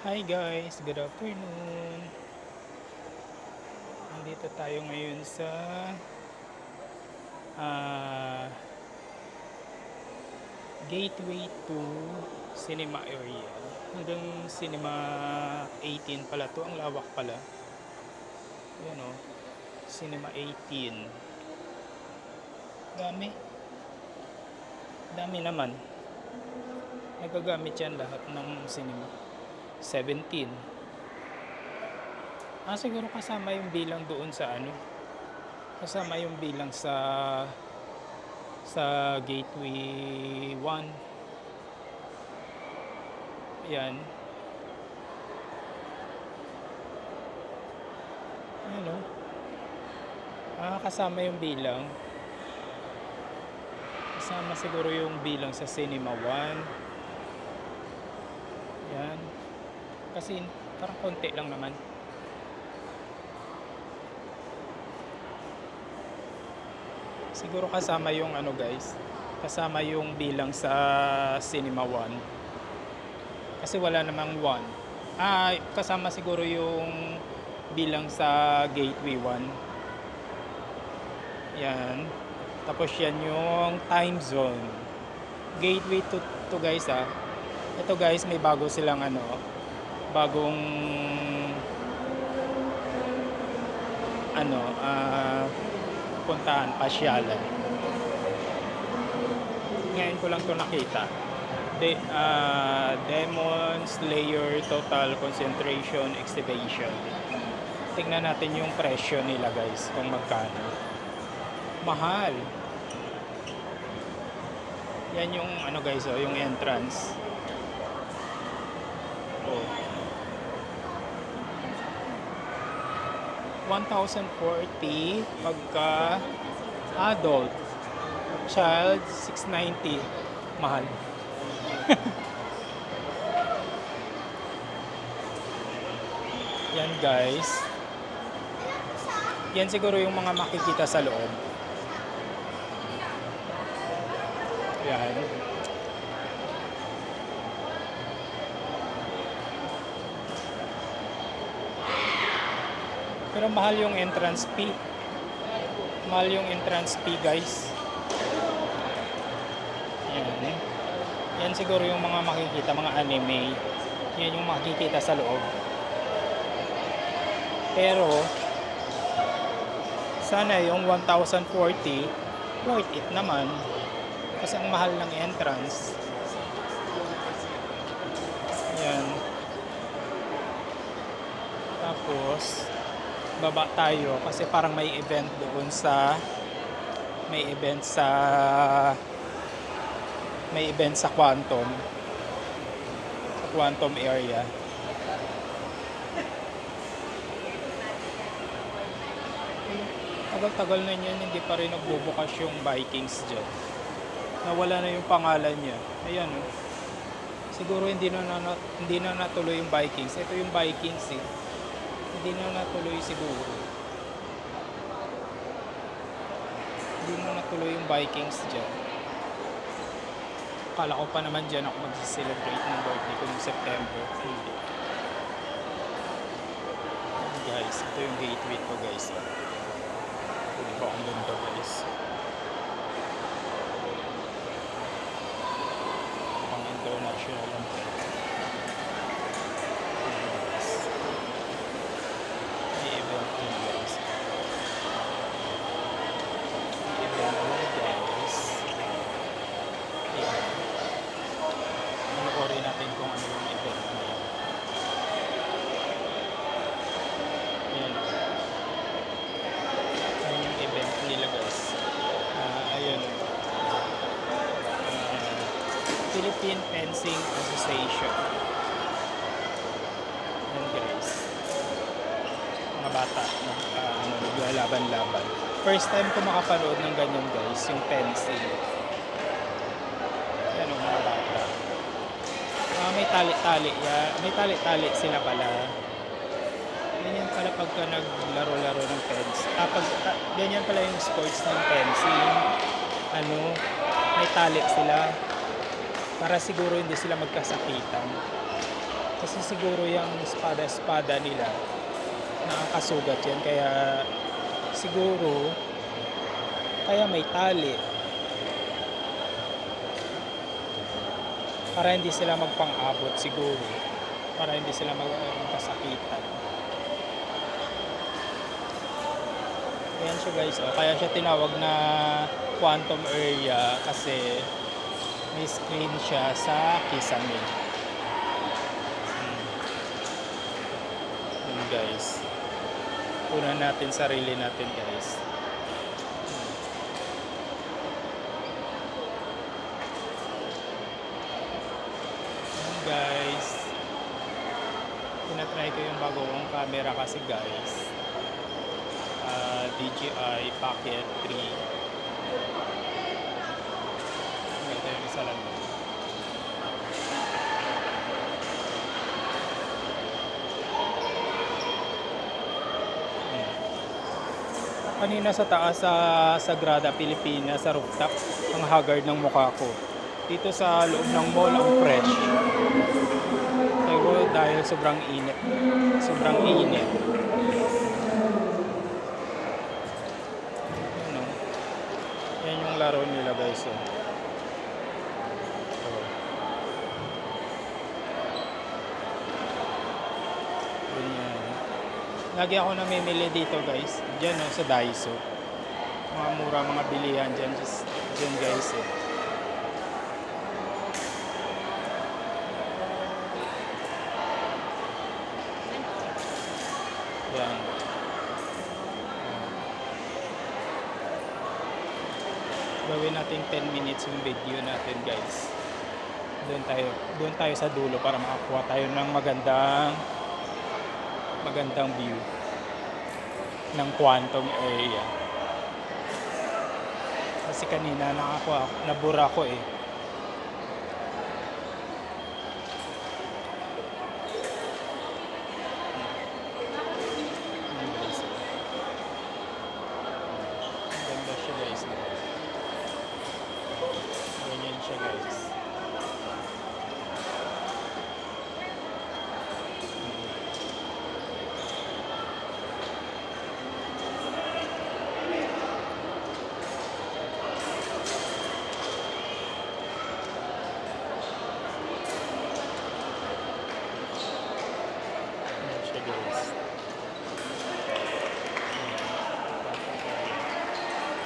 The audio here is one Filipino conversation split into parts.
Hi guys, good afternoon. Nandito tayo ngayon sa ah, Gateway to Cinema area. Hanggang Cinema 18 pala to, ang lawak pala. Ayan o, Cinema 18. Dami, dami naman. Nagagamit yan lahat ng cinema. 17. Siguro kasama yung bilang doon sa ano. Kasama yung bilang sa Gateway 1. Yan. Ano? Kasama yung bilang. Kasama siguro yung bilang sa Cinema 1. Yan. Kasi parang konti lang naman. Siguro kasama yung ano guys. Kasama yung bilang sa Cinema 1. Kasi wala namang 1. Kasama siguro yung bilang sa Gateway 1. Yan. Tapos yan yung time zone. Gateway to guys Ito guys, may bago silang bagong puntahan, pasyalan. Ngayon ko lang to nakita. Demon Slayer Total Concentration Exhibition. Tingnan natin yung presyo nila guys, kung magkano. Mahal. Yan yung guys, yung entrance. 1,040 pagka adult. Child 690. Mahal. Yan guys. Yan siguro yung mga makikita sa loob. Yan. Pero mahal yung entrance fee. Mahal yung entrance fee guys. Yan. Yan siguro yung mga makikita, mga anime. Yan yung makikita sa loob. Pero sana yung 1,040 worth it naman. Kasi ang mahal ng entrance. Yan. Tapos baba tayo kasi parang may event doon sa Quantum area. Tagal-tagal na niyan, hindi pa rin nagbubukas yung Vikings dyan. Nawala na yung pangalan niya. Ayan oh. Siguro hindi na natuloy yung Vikings. Ito yung Vikings eh. Hindi na natuloy siguro. Hindi na natuloy yung Vikings dyan. Akala ko pa naman dyan ako mag-celebrate ng birthday ko noong September. Hindi. Guys, ito yung gateway ko guys. Hindi ba ang ganda guys. Pang international lang. May event din guys. May event din guys. Ayan. Manuorin natin kung ano yung event na yun. Ayan. Ayan yung event nila guys. Ayan. Philippine Fencing Association. Ayan guys. Mga bata na naglalaban-laban. First time ko makapanood ng ganyan guys, yung fencing. Ayan o, mga bata. May tali-tali. May tali-tali sila pala. Ganyan pala pagka naglaro-laro ng fence. Ganyan pala yung sports ng fencing. May tali sila. Para siguro hindi sila magkasakitan. Kasi siguro yung espada-espada nila, nakakasugat yan. Kaya siguro, kaya may tali. Para hindi sila magpang-abot siguro. Para hindi sila magkasakitan. Ayan siya guys. Oh. Kaya siya tinawag na quantum area kasi may screen siya sa kisame. Yun guys. Punan natin sarili natin guys. Yun guys. Tinatry ko yung bagong camera kasi guys. DJI Pocket 3. Ito yung isa lang. Kanina sa taas sa Sagrada Pilipina sa rooftop, ang haggard ng mukha ko. Dito sa loob ng mall ang fresh. Pero dahil sobrang init. Sobrang init. Yan yung laro nila guys. Oh. Ganyan. Lagi ako namimili dito guys. Diyan no, sa Daiso. Mga mura mga bilihan dyan. Just, dyan guys eh. Yan. Gawin natin 10 minutes yung video natin guys. Doon tayo sa dulo para makakuha tayo ng magandang view ng quantum area. Kasi kanina nabura ko eh. Ganda siya guys. Ganyan siya guys.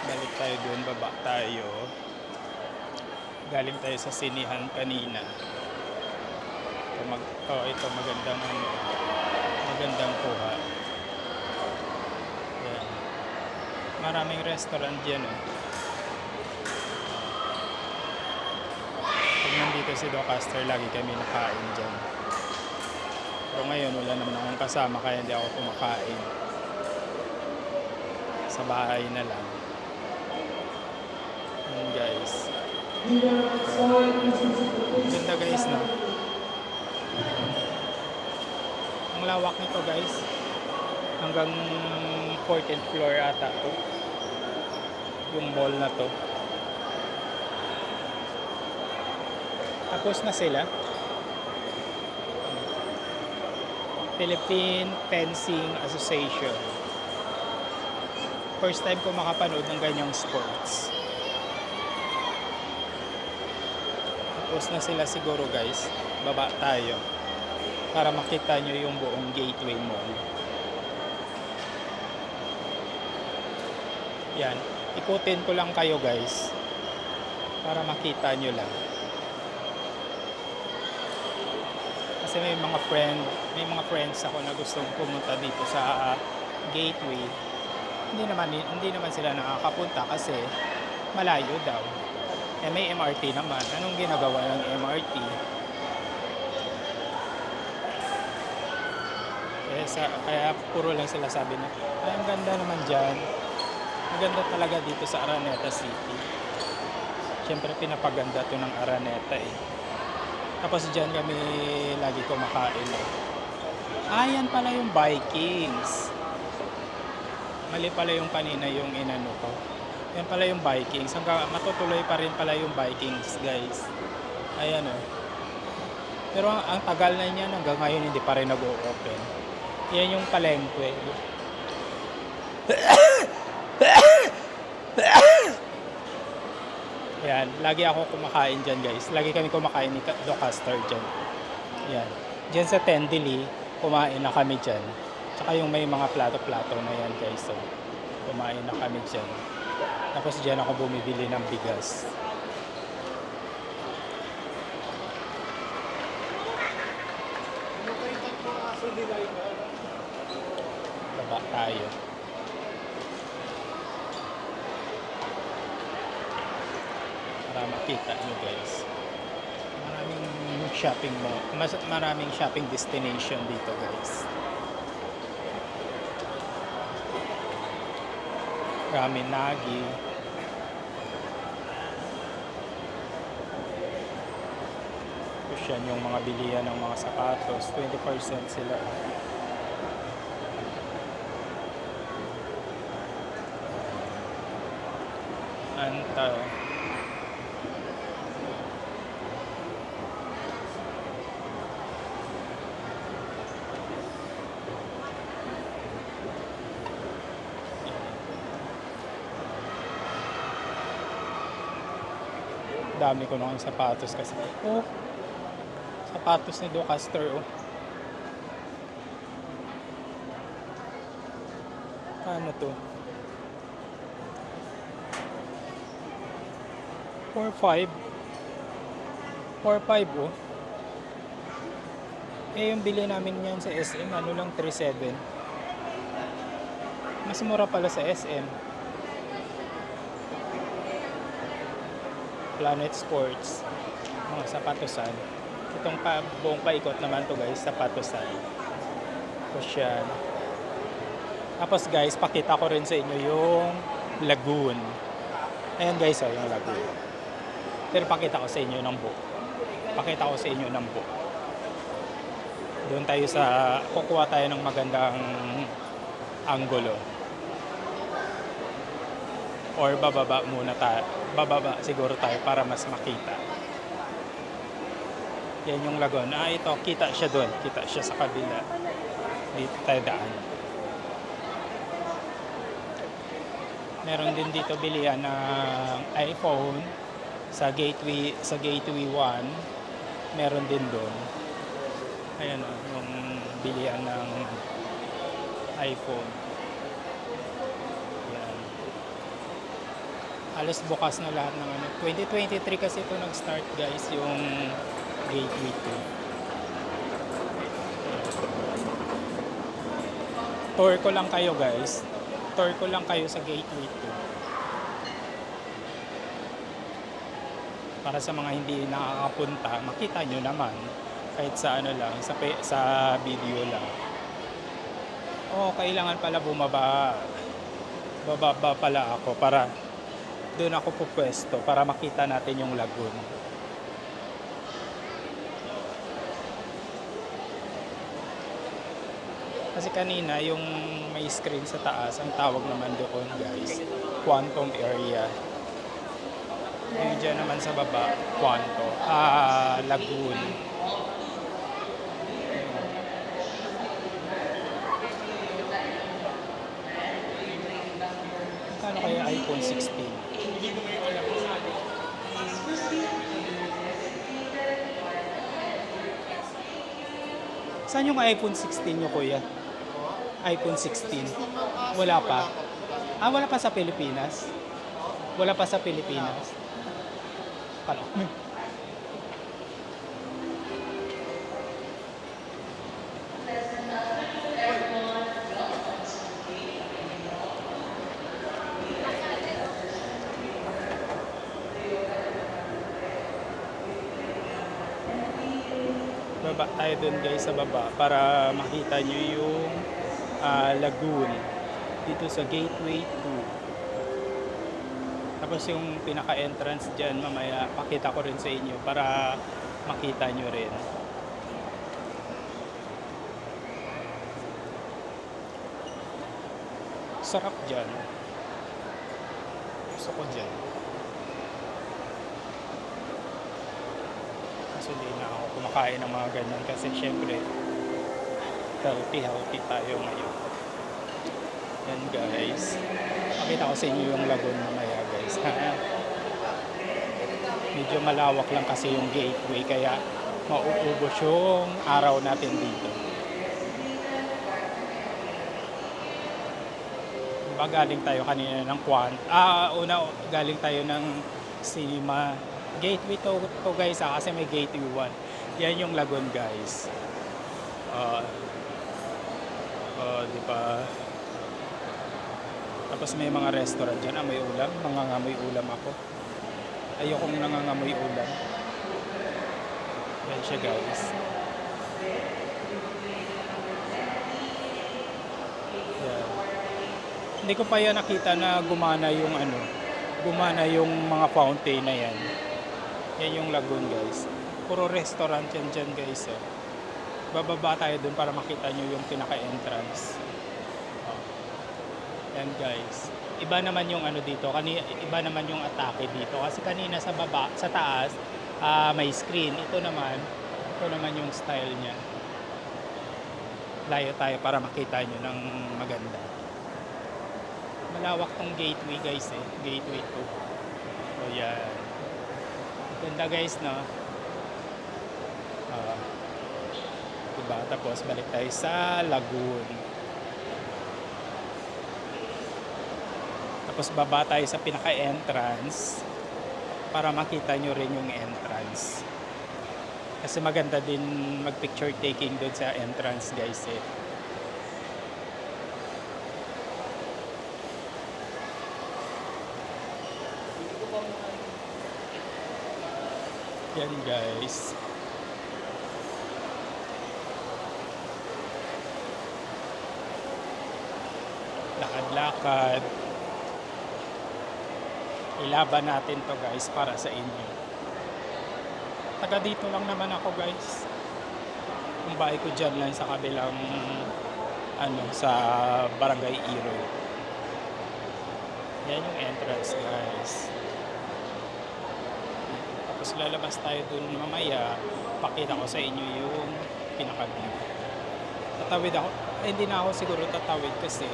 Balik tayo doon, baba tayo. Galing tayo sa sinihan kanina. Ito magandang kuha. Yan. Maraming restaurant dyan eh. Pag nandito si Docaster, lagi kami nakain dyan. Pero ngayon wala naman akong kasama kaya hindi ako kumakain. Sa bahay na lang. Yun guys. Ganda guys no. Ang lawak nito guys. Hanggang 14th floor ata to. Yung mall na to. Tapos na sila. Philippine Fencing Association. First time ko makapanood ng ganyang sports. Tapos na sila siguro guys. Baba tayo. Para makita nyo yung buong Gateway Mall. Yan. Ikutin ko lang kayo guys. Para makita nyo lang. Kasi may mga friends ako na gustong pumunta dito sa Gateway. Hindi naman sila nakakapunta kasi malayo daw. Eh may MRT naman. Anong ginagawa ng MRT? Kaya puro lang sila sabi na, ay ang ganda naman dyan. Maganda talaga dito sa Araneta City. Siyempre pinapaganda to ng Araneta eh. Tapos dyan kami lagi kumakain eh. Yan pala yung Vikings. Mali pala yung kanina yung inano ko. Yan pala yung Vikings. Hanggang matutuloy pa rin pala yung Vikings guys. Ayan o. Pero ang tagal na niyan, hanggang ngayon hindi pa rin nag-o-open. Yan yung palengke. Yan, lagi ako kumakain dyan guys. Lagi kami kumakain ni Docaster dyan. Yan. Dyan sa Tendili, kumain na kami dyan. Tsaka yung may mga plato-plato na yan guys. So, kumain na kami dyan. Tapos dyan ako bumibili ng bigas. Baba tayo. Para makita nyo guys. Maraming shopping mall. Maraming shopping destination dito guys. Ramen Nagi. Tapos yan yung mga bilihan ng mga sapatos. 20% sila. Anta. Dami ko ng sapatos kasi. Oh, sapatos ni Docaster oh. Ano to? 4.5. 4.5 oh. Eh yung bili namin yan sa SM, ano lang 3.7. Mas mura pala sa SM. Planet Sports. Mga sapatosan. Itong buong paikot naman to guys, sapatosan. Tapos yan. Tapos guys, pakita ko rin sa inyo yung lagoon. Ayan guys, oh, yung lagoon. Pero pakita ko sa inyo ng buo. Pakita ko sa inyo ng buo. Doon tayo sa, kukuha tayo ng magandang angulo. Or bababa muna tayo. Bababa siguro tayo para mas makita. Yan yung lagoon. Ah, ito, kita siya doon. Kita siya sa kabila. Dito tayo daan. Meron din dito bilihan ng iPhone sa Gateway 1. Meron din doon. Ayan o, yung bilihan ng iPhone. Yan. Alas bukas na lahat ng ano. 2023 kasi ito nag-start guys, yung Gateway 2. Tour ko lang kayo guys. Tour ko lang kayo sa Gateway 2. Para sa mga hindi nakakapunta, makita nyo naman kahit sa ano lang, sa video lang. Oh, kailangan pala bumaba. Bababa pala ako para doon ako pupwesto para makita natin yung lagoon. Kasi kanina yung may screen sa taas, ang tawag naman doon guys, quantum area. Yung dyan naman sa baba, lagoon. Kano kaya iPhone 16? Saan yung iPhone 16 nyo kuya? iPhone 16. Wala pa. Ah, wala pa sa Pilipinas? Wala pa sa Pilipinas. Kala. Baba tayo dun guys sa baba para makita nyo yung lagoon dito sa Gateway 2. Tapos yung pinaka-entrance dyan mamaya pakita ko rin sa inyo para makita nyo rin. Sarap dyan. Gusto ko dyan. hindi na ako kumakain ng mga ganyan kasi syempre healthy tayo ngayon. Yan guys. Pakita ko sa inyo yung lagoon mamaya guys. Medyo malawak lang kasi yung gateway kaya mauubos yung araw natin dito. Galing tayo kanina ng galing tayo ng cinema. Gateway to guys kasi may gateway 1. Yan yung lagoon guys. Di ba? Tapos may mga restaurant dyan. May ulam. Nangangamoy ulam ako. Ayokong nangangamoy ulam. Yan siya guys. Yan. Hindi ko pa yan nakita na gumana yung mga fountain na yan. Yan yung lagoon guys. Puro restaurant yan dyan guys. Bababa tayo dun para makita nyo yung pinaka-entrance. Yan guys. Iba naman yung dito. Iba naman yung atake dito. Kasi kanina sa taas, may screen. Ito naman yung style niya. Layo tayo para makita nyo ng maganda. Malawak tong gateway guys Gateway 2. So yan. Ganda guys no. Diba? Tapos balik tayo sa lagoon. Tapos baba tayo sa pinaka-entrance para makita nyo rin yung entrance. Kasi maganda din mag-picture taking doon sa entrance guys Yan guys. Lakad-lakad. Ilaban natin to guys para sa inyo. Taga dito lang naman ako guys. Yung bahay ko dyan lang sa kabilang sa Barangay Iroy. Yan yung entrance guys. Tapos lalabas tayo dun mamaya. Pakita ko sa inyo yung pinaka-view. Tatawid ako. Hindi na ako siguro tatawid kasi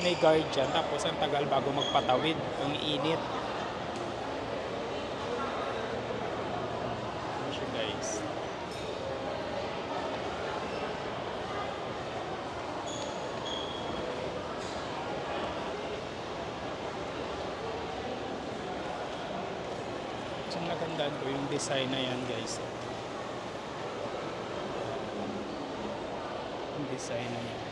may guard dyan. Tapos ang tagal bago magpatawid. Ang init. Yan guys. So nagandaan ko yung design na yan guys. Yung design na yan.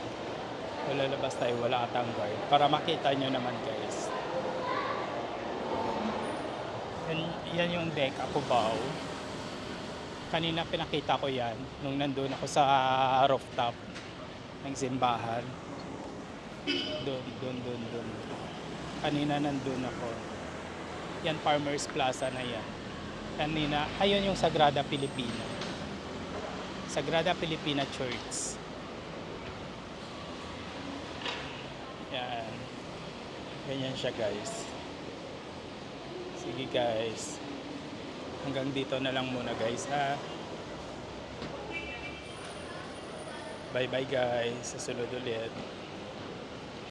Lalabas tayo, wala atang guard. Para makita nyo naman guys. Yan yung deck Cubao. Kanina pinakita ko yan nung nandun ako sa rooftop ng simbahan. Doon. Kanina nandun ako. Yan Farmers Plaza na yan. Kanina, ayun yung Sagrada Pilipina. Sagrada Pilipina Church. Yan. Ganyan siya guys. Sige guys. Hanggang dito na lang muna guys ha. Bye bye guys. Sa sunod ulit.